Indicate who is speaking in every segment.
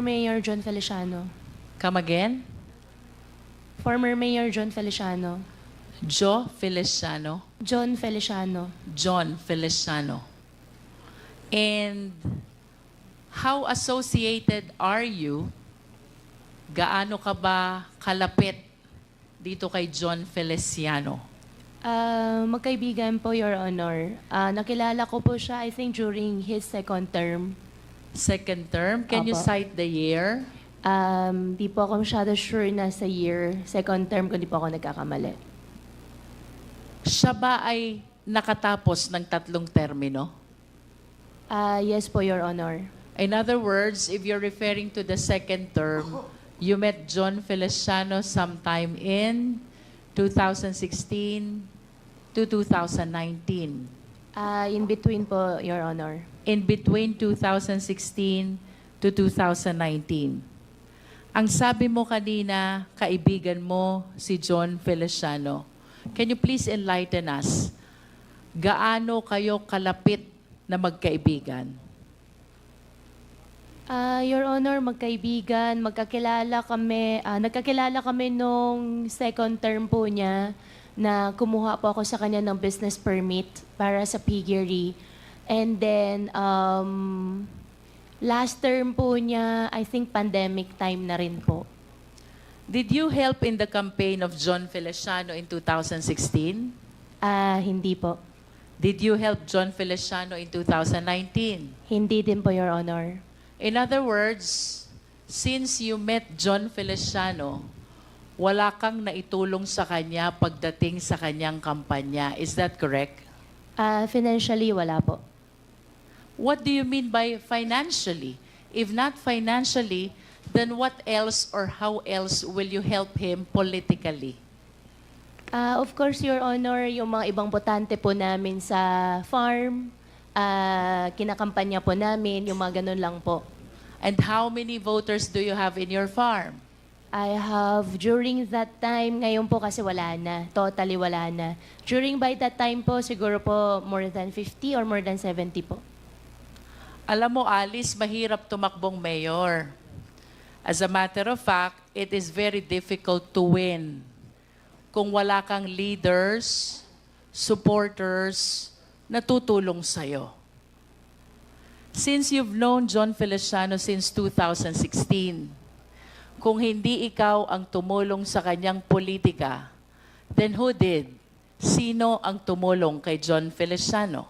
Speaker 1: Mayor John Feliciano.
Speaker 2: Come again?
Speaker 1: Former Mayor John Feliciano.
Speaker 2: Joe Feliciano.
Speaker 1: John Feliciano.
Speaker 2: John Feliciano. And how associated are you? Gaano ka ba kalapit dito kay John Feliciano?
Speaker 1: Magkaibigan po, Your Honor. Nakilala ko po siya, I think, during his second term.
Speaker 2: Second term? Can you
Speaker 1: Apo.
Speaker 2: cite the year?
Speaker 1: Di po ako masyado sure na sa year. Second term, kung di po ako nagkakamali.
Speaker 2: Siya ba ay nakatapos ng 3 termino?
Speaker 1: Yes po, Your Honor.
Speaker 2: In other words, if you're referring to the second term, you met John Feliciano sometime in 2016 to 2019.
Speaker 1: In between po, Your Honor.
Speaker 2: In between 2016 to 2019. Ang sabi mo kanina, kaibigan mo si John Feliciano. Can you please enlighten us? Gaano kayo kalapit na magkaibigan?
Speaker 1: Your Honor, magkaibigan, nagkakilala kami nung second term po niya na kumuha po ako sa kanya ng business permit para sa piggery. And then, last term po niya, I think pandemic time na rin po.
Speaker 2: Did you help in the campaign of John Feliciano in 2016?
Speaker 1: Hindi po.
Speaker 2: Did you help John Feliciano in 2019?
Speaker 1: Hindi din po, Your Honor.
Speaker 2: In other words, since you met John Feliciano, wala kang naitulong sa kanya pagdating sa kanyang kampanya. Is that correct?
Speaker 1: Financially, wala po.
Speaker 2: What do you mean by financially? If not financially, then what else or how else will you help him politically?
Speaker 1: Of course, Your Honor, yung mga ibang botante po namin sa farm, kinakampanya po namin, yung mga ganun lang po.
Speaker 2: And how many voters do you have in your farm?
Speaker 1: I have, during that time, ngayon po kasi wala na, totally wala na. During by that time po, siguro po more than 50 or more than 70 po.
Speaker 2: Alam mo, Alice, mahirap tumakbong mayor. As a matter of fact, it is very difficult to win kung wala kang leaders, supporters, na tutulong sa'yo. Since you've known John Feliciano since 2016, kung hindi ikaw ang tumulong sa kanyang politika, then who did? Sino ang tumulong kay John Feliciano?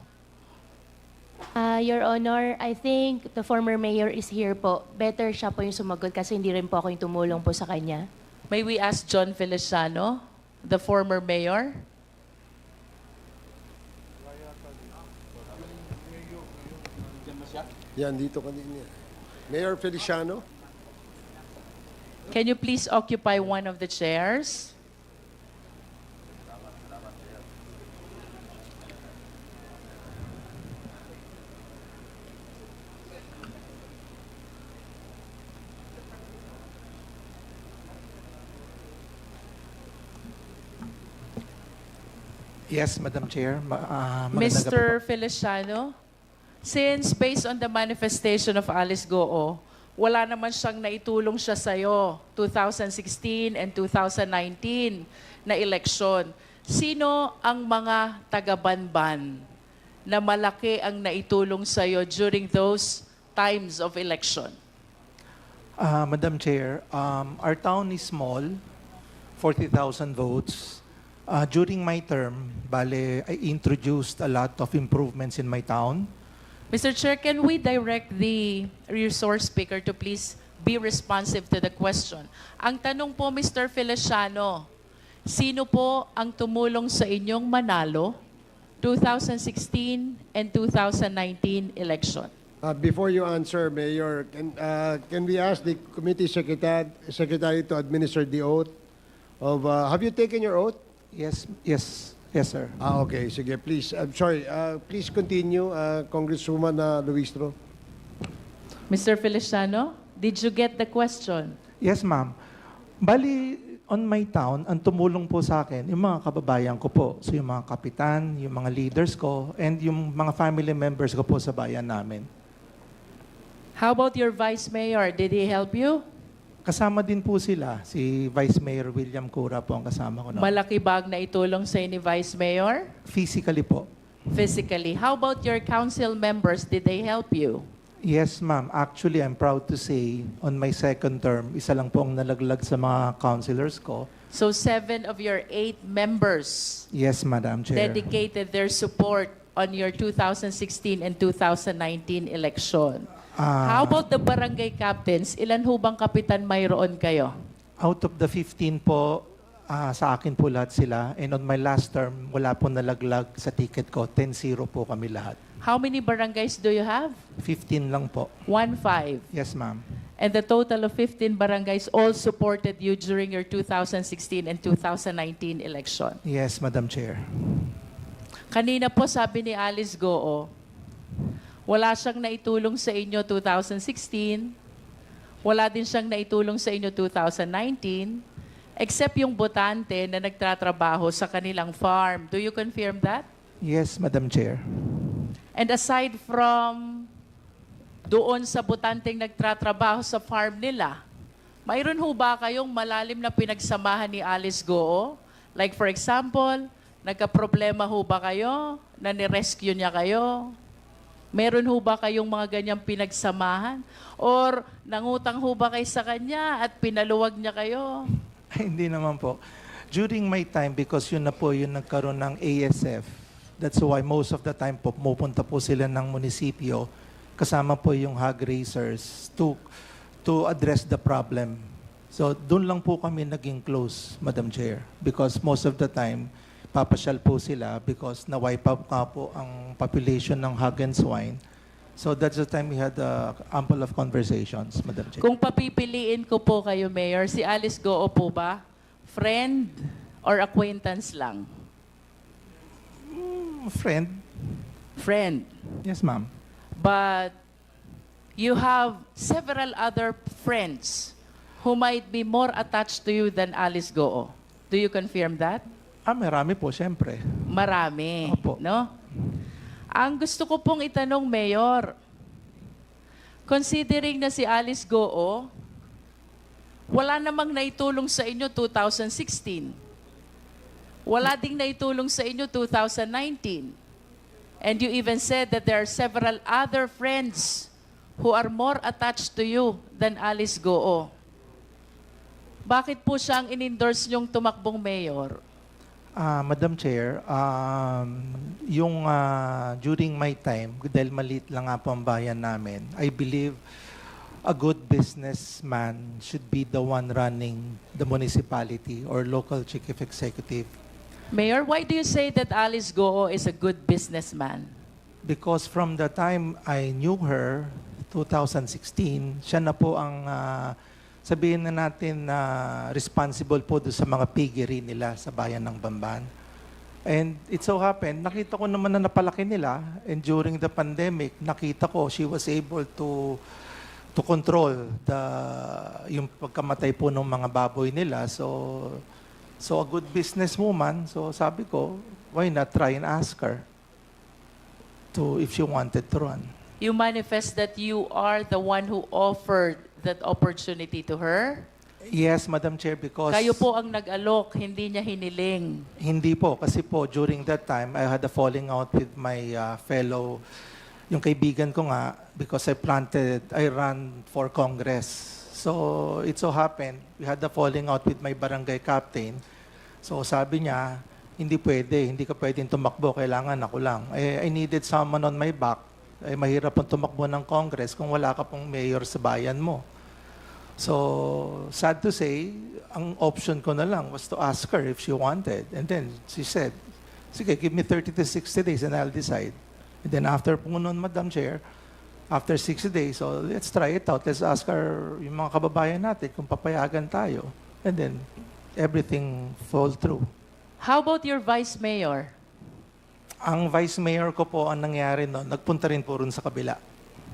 Speaker 1: Your Honor, I think the former mayor is here po. Better siya po yung sumagot kasi hindi rin po ako yung tumulong po sa kanya.
Speaker 2: May we ask John Feliciano, the former mayor?
Speaker 3: Yan, dito kanina. Mayor Feliciano?
Speaker 2: Can you please occupy one of the chairs?
Speaker 4: Yes, Madam Chair. Magandang gabi
Speaker 2: Mr.
Speaker 4: po.
Speaker 2: Feliciano, since based on the manifestation of Alice Goo, wala naman siyang naitulong siya sa'yo 2016 and 2019 na eleksyon. Sino ang mga taga-Banban na malaki ang naitulong sa'yo during those times of election?
Speaker 4: Madam Chair, our town is small, 40,000 votes. During my term, I introduced a lot of improvements in my town.
Speaker 2: Mr. Chair, can we direct the resource speaker to please be responsive to the question? Ang tanong po, Mr. Feliciano, sino po ang tumulong sa inyong manalo 2016 and 2019 election?
Speaker 3: Before you answer, Mayor, can we ask the committee secretary to administer the oath of... have you taken your oath?
Speaker 4: Yes, sir.
Speaker 3: Okay, sige, please. I'm sorry. Please continue, Congresswoman Luistro.
Speaker 2: Mr. Feliciano, did you get the question?
Speaker 4: Yes, ma'am. On my town, ang tumulong po sa akin, yung mga kababayan ko po. So yung mga kapitan, yung mga leaders ko, and yung mga family members ko po sa bayan namin.
Speaker 2: How about your vice mayor? Did he help you?
Speaker 4: Kasama din po sila. Si Vice Mayor William Cura po ang kasama ko. No?
Speaker 2: Malaki bag na itulong sa ni vice mayor?
Speaker 4: Physically po.
Speaker 2: Physically. How about your council members? Did they help you?
Speaker 4: Yes, ma'am. Actually, I'm proud to say, on my second term, isa lang po ang nalaglag sa mga councilors ko.
Speaker 2: So 7 of your 8 members
Speaker 4: Yes, Madam Chair.
Speaker 2: dedicated their support on your 2016 and 2019 election. How about the barangay captains? Ilan ho bang kapitan mayroon kayo?
Speaker 4: Out of the 15 po, sa akin po lahat sila. And on my last term, wala po nalaglag sa ticket ko. 10-0 po kami lahat.
Speaker 2: How many barangays do you have?
Speaker 4: 15 lang po.
Speaker 2: 1-5.
Speaker 4: Yes, ma'am.
Speaker 2: And the total of 15 barangays all supported you during your 2016 and 2019 election.
Speaker 4: Yes, Madam Chair.
Speaker 2: Kanina po sabi ni Alice Goo, wala siyang naitulong sa inyo 2016, wala din siyang naitulong sa inyo 2019, except yung botante na nagtatrabaho sa kanilang farm. Do you confirm that?
Speaker 4: Yes, Madam Chair.
Speaker 2: And aside from doon sa botanteng nagtatrabaho sa farm nila, mayroon ho ba kayong malalim na pinagsamahan ni Alice Goo? Like for example, nagka-problema ho ba kayo na ni-rescue niya kayo? Meron ho ba kayong mga ganyang pinagsamahan? Or nangutang ho ba kayo sa kanya at pinaluwag niya kayo?
Speaker 4: Hindi naman po. During my time, because yun na po yung nagkaroon ng ASF, that's why most of the time po, pupunta po sila ng munisipyo, kasama po yung hog raisers to address the problem. So doon lang po kami naging close, Madam Chair, because most of the time, papasyal po sila because na-wipe out nga po ang population ng hog and swine. So that's the time we had ample of conversations, Madam Chair.
Speaker 2: Kung papipiliin ko po kayo, Mayor, si Alice Goo po ba? Friend or acquaintance lang?
Speaker 4: Friend?
Speaker 2: Friend.
Speaker 4: Yes, ma'am.
Speaker 2: But you have several other friends who might be more attached to you than Alice Goo. Do you confirm that?
Speaker 4: Marami po, syempre.
Speaker 2: Marami,
Speaker 4: Opo.
Speaker 2: no? Ang gusto ko pong itanong, Mayor, considering na si Alice Goo, wala namang naitulong sa inyo 2016. Wala ding naitulong sa inyo 2019. And you even said that there are several other friends who are more attached to you than Alice Goo. Bakit po siya ang in-endorse niyong tumakbong mayor?
Speaker 4: Madam Chair, during my time, dahil maliit lang nga po ang bayan namin, I believe a good businessman should be the one running the municipality or local chief executive.
Speaker 2: Mayor, why do you say that Alice Goo is a good businessman?
Speaker 4: Because from the time I knew her, 2016, siya na po ang sabihin na natin na responsible po doon sa mga piggery nila sa bayan ng Bamban. And it so happened, nakita ko naman na napalaki nila, and during the pandemic, nakita ko she was able to control yung pagkamatay po ng mga baboy nila. So a good businesswoman, so sabi ko, why not try and ask her if she wanted to run.
Speaker 2: You manifest that you are the one who offered that opportunity to her?
Speaker 4: Yes, Madam Chair, because...
Speaker 2: Kayo po ang nag-alok, hindi niya hiniling.
Speaker 4: Hindi po, kasi po during that time, I had a falling out with my fellow, yung kaibigan ko nga, because I ran for Congress. So it so happened, we had a falling out with my barangay captain. So sabi niya, hindi ka pwedeng tumakbo, kailangan ako lang. I needed someone on my back. Mahirap pong tumakbo ng Congress kung wala ka pong mayor sa bayan mo. So, sad to say, ang option ko na lang was to ask her if she wanted. And then she said, sige, give me 30 to 60 days and I'll decide. And then after po nun, Madam Chair, after 60 days, so let's try it out. Let's ask her, yung mga kababayan natin, kung papayagan tayo. And then, everything fall through.
Speaker 2: How about your vice mayor?
Speaker 4: Ang vice mayor ko po, ang nangyari noon, nagpunta rin po rin sa kabila.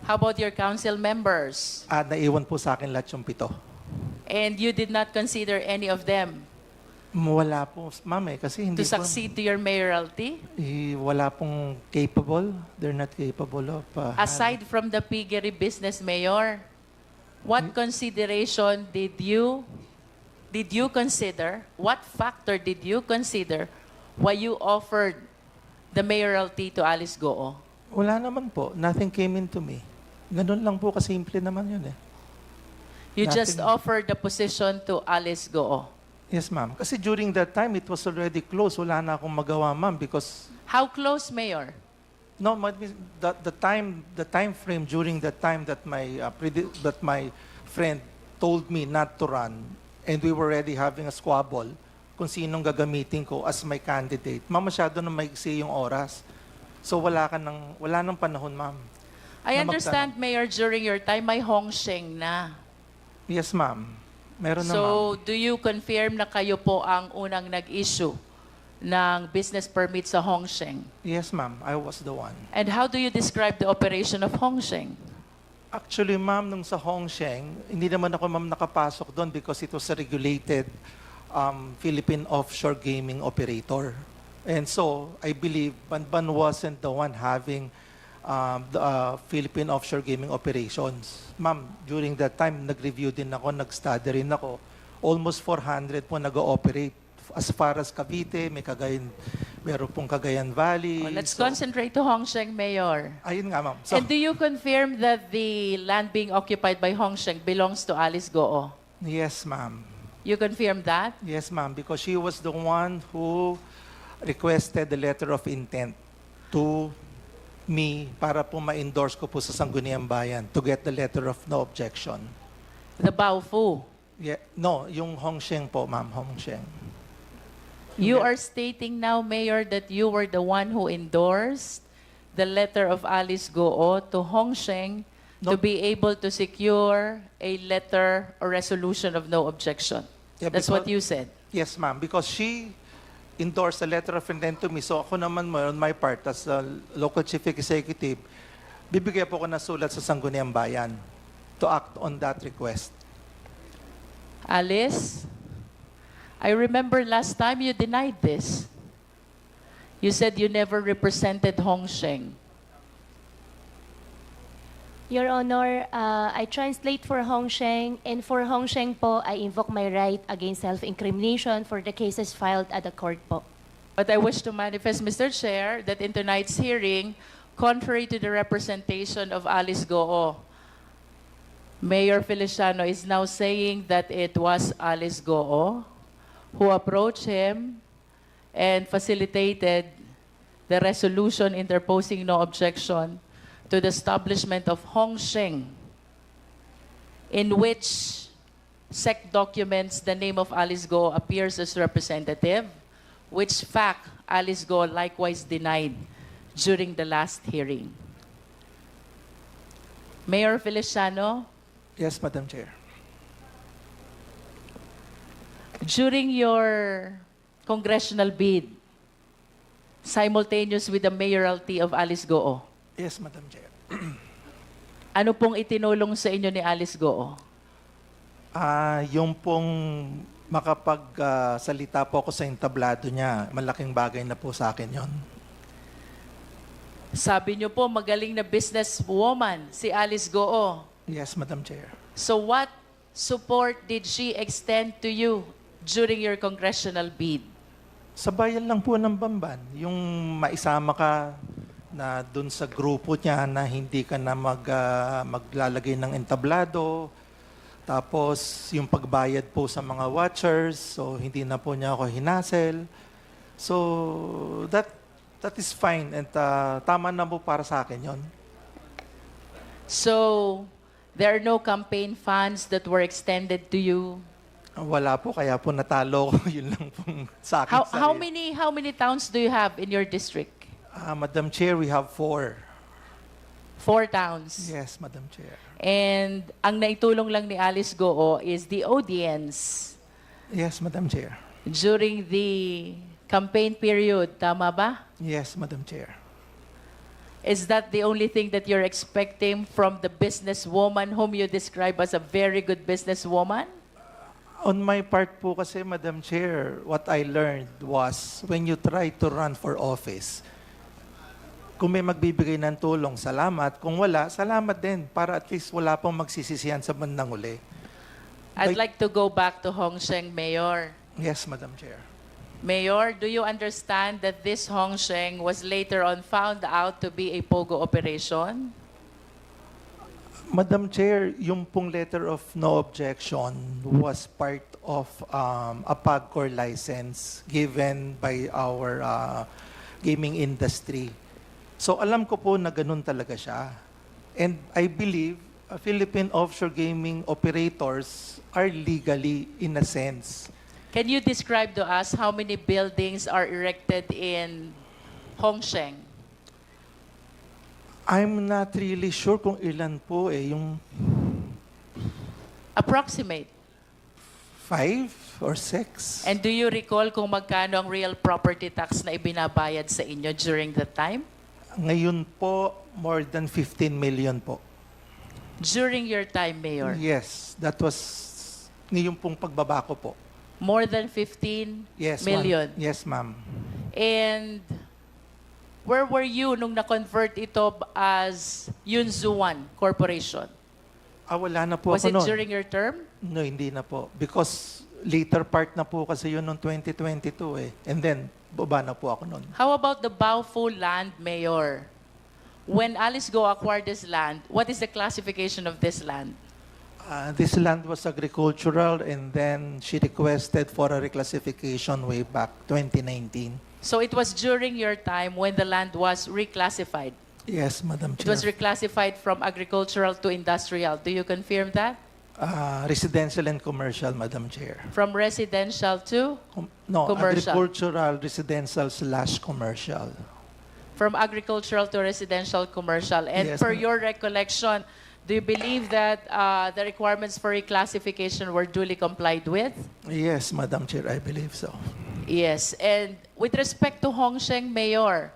Speaker 2: How about your council members?
Speaker 4: At naiwan po sa akin lahat yung 7.
Speaker 2: And you did not consider any of them
Speaker 4: Wala po, ma'am kasi hindi
Speaker 2: to succeed to your mayoralty?
Speaker 4: Wala pong capable. They're not capable of...
Speaker 2: Aside from the piggery business, Mayor, what consideration did you consider, what factor did you consider why you offered the mayoralty to Alice Goo?
Speaker 4: Wala naman po. Nothing came into me. Ganun lang po kasimple naman yun eh.
Speaker 2: You just
Speaker 4: Nothing.
Speaker 2: offered the position to Alice Goo.
Speaker 4: Yes, ma'am. Kasi during that time, it was already closed. Wala na akong magawa, ma'am, because
Speaker 2: How close, Mayor?
Speaker 4: no, the time frame during that time that my friend told me not to run, and we were already having a squabble kung sinong gagamitin ko as my candidate. Ma'am, masyado na maigsi yung oras. So wala nang panahon, ma'am.
Speaker 2: I
Speaker 4: Na
Speaker 2: understand, Mayor, during your time, may Hong Sheng na.
Speaker 4: Yes, ma'am. Meron na, ma'am.
Speaker 2: So, do you confirm na kayo po ang unang nag-issue ng business permit sa Hong Sheng?
Speaker 4: Yes, ma'am. I was the one.
Speaker 2: And how do you describe the operation of Hong Sheng?
Speaker 4: Actually, ma'am, nung sa Hongsheng, hindi naman ako, ma'am, nakapasok doon because it was a regulated Philippine offshore gaming operator. And so, I believe Banban wasn't the one having the Philippine offshore gaming operations. Ma'am, during that time, nag-review din ako, nag-study rin ako. Almost 400 po nag-ooperate. As far as Cavite, meron pong Cagayan Valley.
Speaker 2: Let's
Speaker 4: So,
Speaker 2: concentrate to Hong Sheng, Mayor.
Speaker 4: ayun nga, ma'am. So,
Speaker 2: And do you confirm that the land being occupied by Hong Sheng belongs to Alice Goo?
Speaker 4: yes, ma'am.
Speaker 2: You confirm that?
Speaker 4: Yes, ma'am, because she was the one who requested the letter of intent to me para po ma-endorse ko po sa Sangguniang Bayan to get the letter of no objection.
Speaker 2: The Baofu.
Speaker 4: Yeah, no, yung Hongsheng po, ma'am, Hongsheng.
Speaker 2: You are stating now, Mayor, that you were the one who endorsed the letter of Alice Goo to Hong Sheng to
Speaker 4: No.
Speaker 2: be able to secure a letter or resolution of no objection.
Speaker 4: Yeah,
Speaker 2: That's what
Speaker 4: because-
Speaker 2: you said.
Speaker 4: Yes, ma'am, because she endorsed a letter of intent to me. So ako naman, on my part, as a local chief executive, bibigyan po ko ng sulat sa Sangguniang Bayan to act on that request.
Speaker 2: Alice, I remember last time you denied this. You said you never represented Hong Sheng.
Speaker 1: Your Honor, I translate for Hong Sheng, and for Hong Sheng po, I invoke my right against self-incrimination for the cases filed at the court po.
Speaker 2: But I wish to manifest, Mr. Chair, that in tonight's hearing, contrary to the representation of Alice Goo, Mayor Feliciano is now saying that it was Alice Goo who approached him and facilitated the resolution interposing no objection to the establishment of Hong Sheng, in which SEC documents the name of Alice Goo appears as representative, which fact Alice Goo likewise denied during the last hearing. Mayor Feliciano,
Speaker 4: Yes, Madam Chair.
Speaker 2: during your congressional bid, simultaneous with the mayoralty of Alice Goo,
Speaker 4: Yes, Madam Chair.
Speaker 2: ano pong itinulong sa inyo ni Alice Goo?
Speaker 4: Yung pong makapagsalita po ako sa entablado niya, malaking bagay na po sa akin yon.
Speaker 2: Sabi niyo po, magaling na businesswoman si Alice Goo.
Speaker 4: Yes, Madam Chair.
Speaker 2: So what support did she extend to you during your congressional bid?
Speaker 4: Sa bayan lang po ng Bamban, yung maisama ka na dun sa grupo niya na hindi ka na maglalagay ng entablado, tapos yung pagbayad po sa mga watchers, so hindi na po niya ako hinasel. So that is fine and tama na po para sa akin yon.
Speaker 2: So there are no campaign funds that were extended to you?
Speaker 4: Wala po, kaya po natalo ko, yun lang pong sa akin.
Speaker 2: How many towns do you have in your district?
Speaker 4: Madam Chair, we have 4.
Speaker 2: 4 towns.
Speaker 4: Yes, Madam Chair.
Speaker 2: And ang naitulong lang ni Alice Goo is the audience
Speaker 4: Yes, Madam Chair.
Speaker 2: during the campaign period. Tama ba?
Speaker 4: Yes, Madam Chair.
Speaker 2: Is that the only thing that you're expecting from the businesswoman whom you describe as a very good businesswoman?
Speaker 4: On my part po kasi, Madam Chair, what I learned was when you try to run for office, kung may magbibigay ng tulong, salamat. Kung wala, salamat din para at least wala pong magsisisihan sa bandang uli.
Speaker 2: I'd like to go back to Hong Sheng, Mayor.
Speaker 4: Yes, Madam Chair.
Speaker 2: Mayor, do you understand that this Hong Sheng was later on found out to be a POGO operation?
Speaker 4: Madam Chair, yung pong letter of no objection was part of a PAGCOR license given by our gaming industry. So alam ko po na ganun talaga siya. And I believe Philippine offshore gaming operators are legally in a sense.
Speaker 2: Can you describe to us how many buildings are erected in Hong Sheng?
Speaker 4: I'm not really sure kung ilan po yung
Speaker 2: Approximate.
Speaker 4: 5 or 6.
Speaker 2: And do you recall kung magkano ang real property tax na ibinabayad sa inyo during that time?
Speaker 4: Ngayon po, more than 15 million po.
Speaker 2: During your time, Mayor?
Speaker 4: Yes, that was ngayon pong pagbaba ko po.
Speaker 2: More than 15
Speaker 4: Yes,
Speaker 2: million?
Speaker 4: Ma'am. Yes, ma'am.
Speaker 2: And where were you nung na-convert ito as Yunzuan Corporation?
Speaker 4: Wala na po
Speaker 2: Was
Speaker 4: ako
Speaker 2: it
Speaker 4: noon.
Speaker 2: during your term?
Speaker 4: No, hindi na po. Because later part na po kasi yun noong 2022 eh. And then, baba na po ako noon.
Speaker 2: How about the Baofu land, Mayor? When Alice Go acquired this land, what is the classification of this land?
Speaker 4: This land was agricultural and then she requested for a reclassification way back 2019.
Speaker 2: So it was during your time when the land was reclassified.
Speaker 4: Yes, Madam
Speaker 2: It
Speaker 4: Chair.
Speaker 2: was reclassified from agricultural to industrial. Do you confirm that?
Speaker 4: Residential and commercial, Madam Chair.
Speaker 2: From residential to?
Speaker 4: No,
Speaker 2: Commercial.
Speaker 4: agricultural, residential / commercial.
Speaker 2: From agricultural to residential commercial. And
Speaker 4: Yes,
Speaker 2: per
Speaker 4: ma'am.
Speaker 2: your recollection, do you believe that the requirements for reclassification were duly complied with?
Speaker 4: Yes, Madam Chair, I believe so.
Speaker 2: Yes. And with respect to Hong Sheng, Mayor,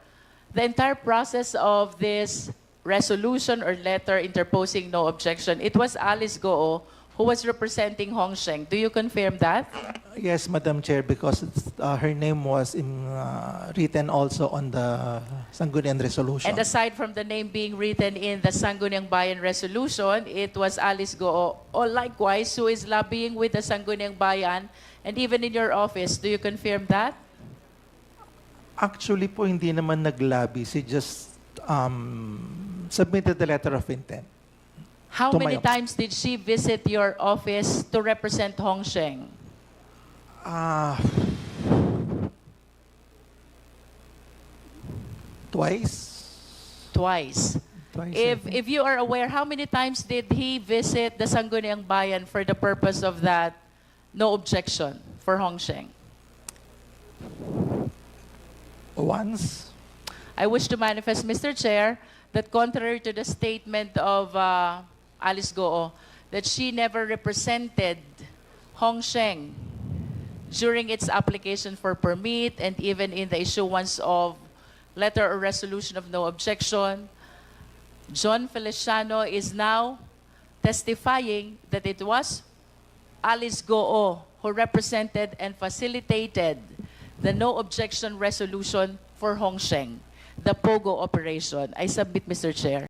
Speaker 2: the entire process of this resolution or letter interposing no objection, it was Alice Goo who was representing Hong Sheng. Do you confirm that?
Speaker 4: Yes, Madam Chair, because her name was written also on the Sangguniang Resolution.
Speaker 2: And aside from the name being written in the Sangguniang Bayan Resolution, it was Alice Goo, or likewise, who is lobbying with the Sangguniang Bayan, and even in your office. Do you confirm that?
Speaker 4: Actually po, hindi naman naglabi. She just submitted the letter of intent.
Speaker 2: How
Speaker 4: To my
Speaker 2: many
Speaker 4: office.
Speaker 2: times did she visit your office to represent Hong Sheng?
Speaker 4: Twice?
Speaker 2: Twice.
Speaker 4: Twice, I think.
Speaker 2: If you are aware, how many times did he visit the Sangguniang Bayan for the purpose of that no objection for Hong Sheng?
Speaker 4: Once?
Speaker 2: I wish to manifest, Mr. Chair, that contrary to the statement of Alice Goo, that she never represented Hong Sheng during its application for permit and even in the issuance of letter or resolution of no objection, John Feliciano is now testifying that it was Alice Goo who represented and facilitated the no objection resolution for Hong Sheng, the POGO operation. I submit, Mr. Chair.